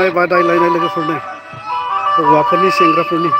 मोसानाय बादायलायनाय लोगोफोरनि हौवाफोरनि सेंग्राफोरनि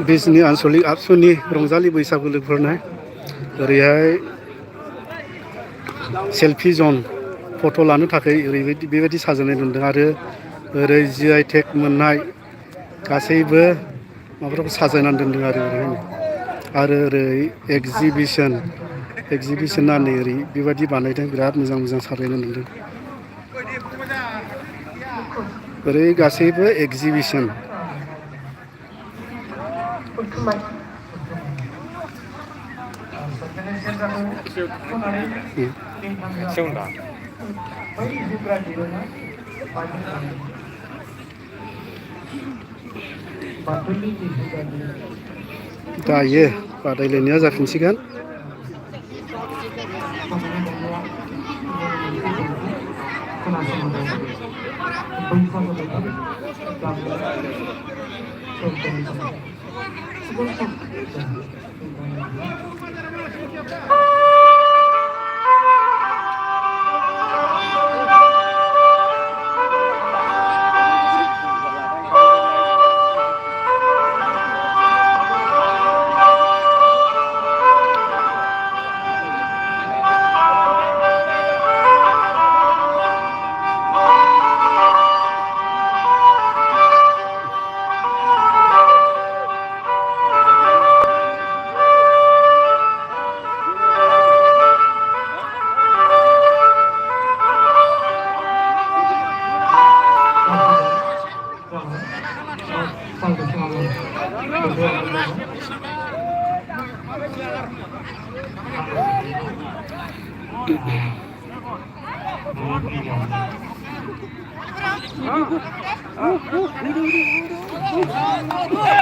बिजनि आनसलिक आबसुनि रंजालि बैसागु लोगोफोरनो ओरैहाय सेल्फि जन फट' लानो थाखाय ओरैबायदि बेबायदि साजायनाय नुदों आरो ओरै GI टेग मोननाय गासैबो माबाफोरखौ साजायनानै दोनदों आरो ओरै एगजिबिसना नै ओरै बेबायदि बानायदों बिराद मोजां मोजां साजायनाय नुदों ओरै गासैबो एगजिबिसन दायो बादायलायनाया जाफिनसिगोन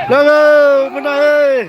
Logo, benar.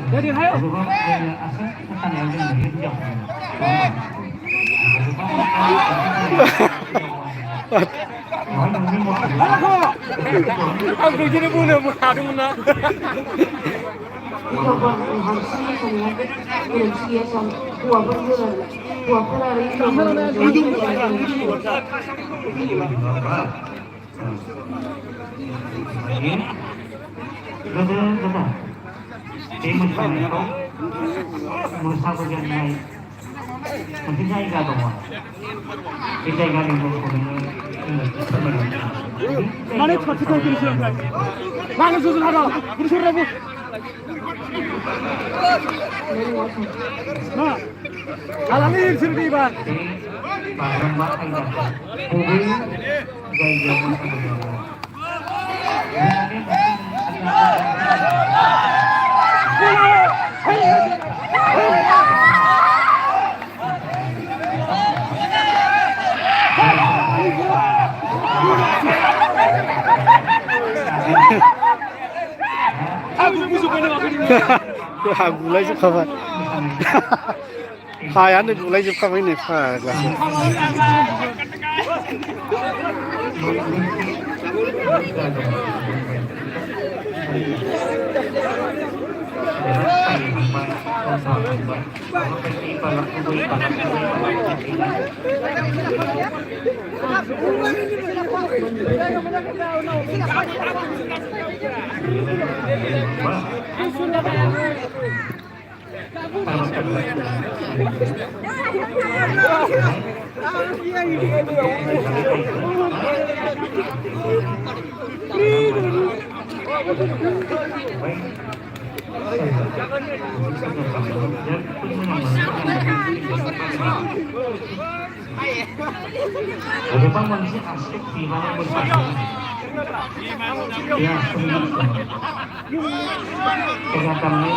Jadi hayo. Aku jadi boleh beradu mana? Di mosaनायखौ मोसाबोजेननाय मोनसे जायगा दङ बे जायगानि मुंखौ नोङो फोरमायनो माने खाथिखाय दिनसै ओमफ्राय मानो जुजुन हारा बुरसराबो मा आलानि सोरनिबा बारलांबा आयदाखौ बबे जायगायाव मोसाबोजेननाय जोंहा गुलायजोबखाबाय हायानो गुलायजोबखाबाय नै फाग्लासो Depan masih asik di mana bersama. Ya, kenyataannya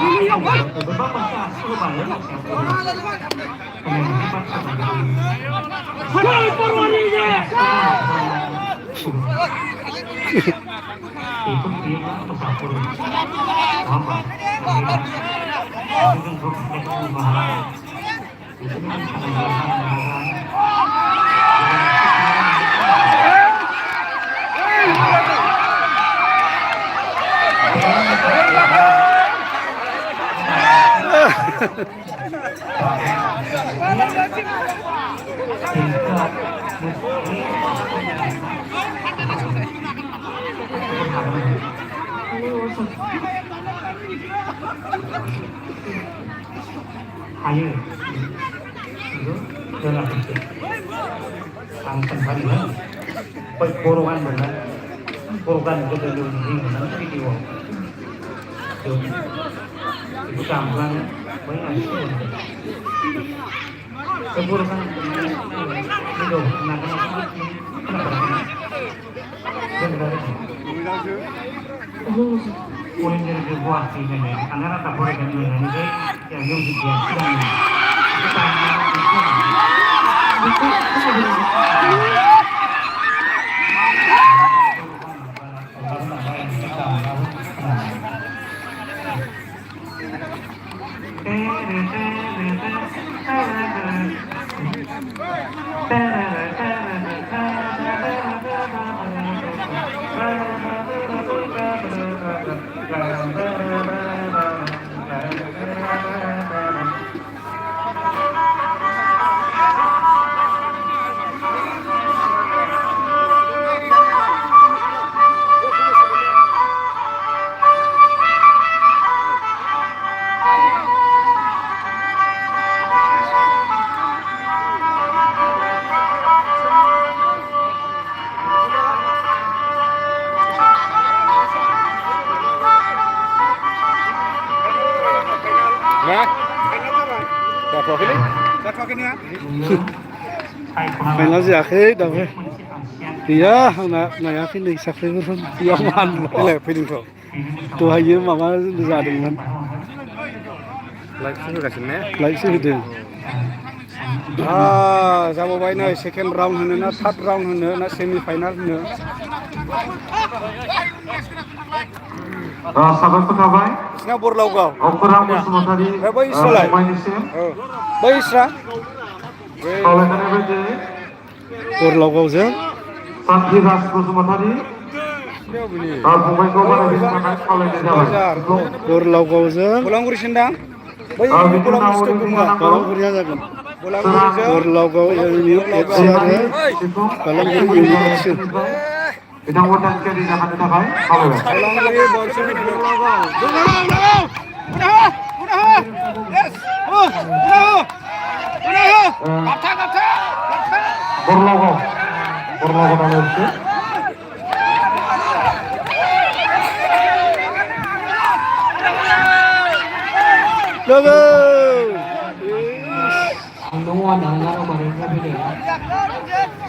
depan masih asik banget. Itu dia pesapur. Apa? Itu untuk perubahan. Itu kan ayo itu dalam langsung kali ya porokan benar porokan itu dulu di mana video itu gampang banyak porokan itu poin dari sebuah sini karena rata porokan ini yang juga Final जायाखै दाबो गैया आंना नायाखै नै साख्रिफोर बेयाव मानलाय फैदोंथ' दहायो माबा जादोंमोन लाइभसो होगासिनो ने लाइभसो होदों जाबावबाय नै सेकेन्ड राउन्ड होनो ना थार्ड राउन्ड होनो ना सेमि फाइनाल होनो साबायखर थाबाय बिसिना बरलावगाव अखरां बसुमतारी बै इसरालाय फंबायनिसिम बै इसरा खावलायनाय बायदि बरलावगावजों सान्थिराज बसुमतारी फंबायखौ बानायनो थाखाय खावलायनाय जाबाय बरलावगावजों बलांगुरिसिम दां बै बलांगुरिया जागोन बरलावगाव एफसि आरो बलांगुरि एफसि बिथांमोना थियारि जानो थाखाय Nungguan anggar kemarin saya pilih.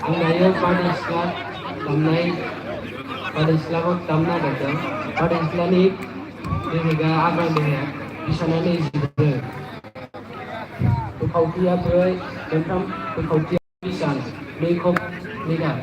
Anggarnya pada Islam tamnai pada Islam tamna datang pada Islamic dia juga agar dia di sana ni juga. Kau dia boleh tentang kau dia bisa ni kau ni kan.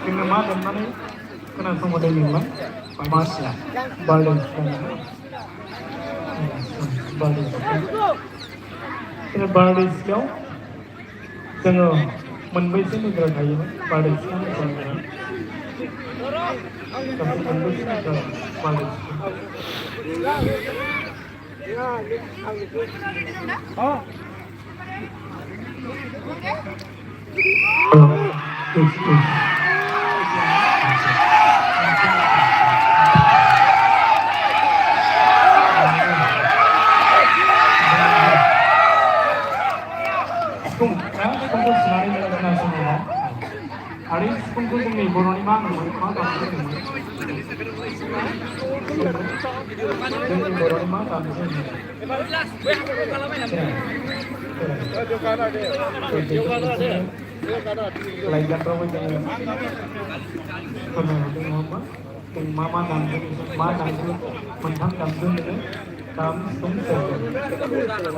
जोङो मा दामनानै खोनासंहरदोंमोन मार्चआ बारदै सिख्लायाव जोङो मोनबैसो नोगोराव थायोमोन बारदै सिख्ला मोसानाया गासै मोनबैसो नोगोराव बारदै सिफुंखौ सुनानै जोङो खोनासङोमोन आरो सिफुंखौ जोंनि बर'नि मा होनोमोन मा दामजु होनोमोन जोंनि बर'नि मा दामजु होनोमोन लाइजामफ्रावबो जोङो फोरमायहरदों नङा होमबा जों मा दामजु मोनथाम दामजु होनो खाम सिफुं सेरजा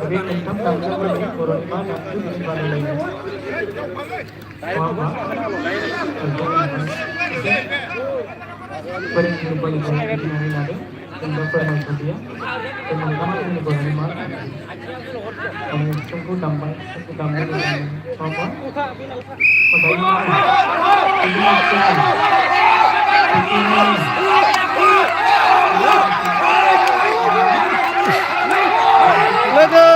बे मोनथाम दामजुफोरनि बर'नि मा दामजु होननानै बानायलायो नङा होमबा फोरोंगिरिफोरनिफ्राय बुजिनानै लादों जों दा फोरमायथ'लिया बे मोनथामा जोंनि बर'नि मा आङो सिफुंखौ दामबाय सिफुंखौ दामनो मोजां मोनो नङा लोगो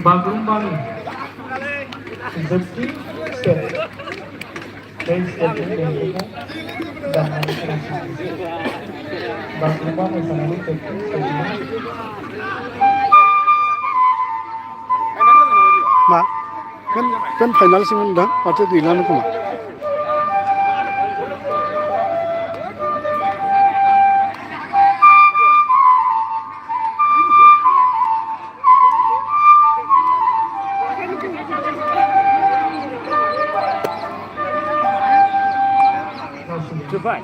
बागुरुम्बानि जोबथि स्टेप बे स्टेपनि देंखोखौ दामनानै खोनासङो बागुरुम्बा मोसानायनि जोबथि स्टेपनि मा kan फाइनालसिम होनदों माथो गैलानो खोमा जोब्बाय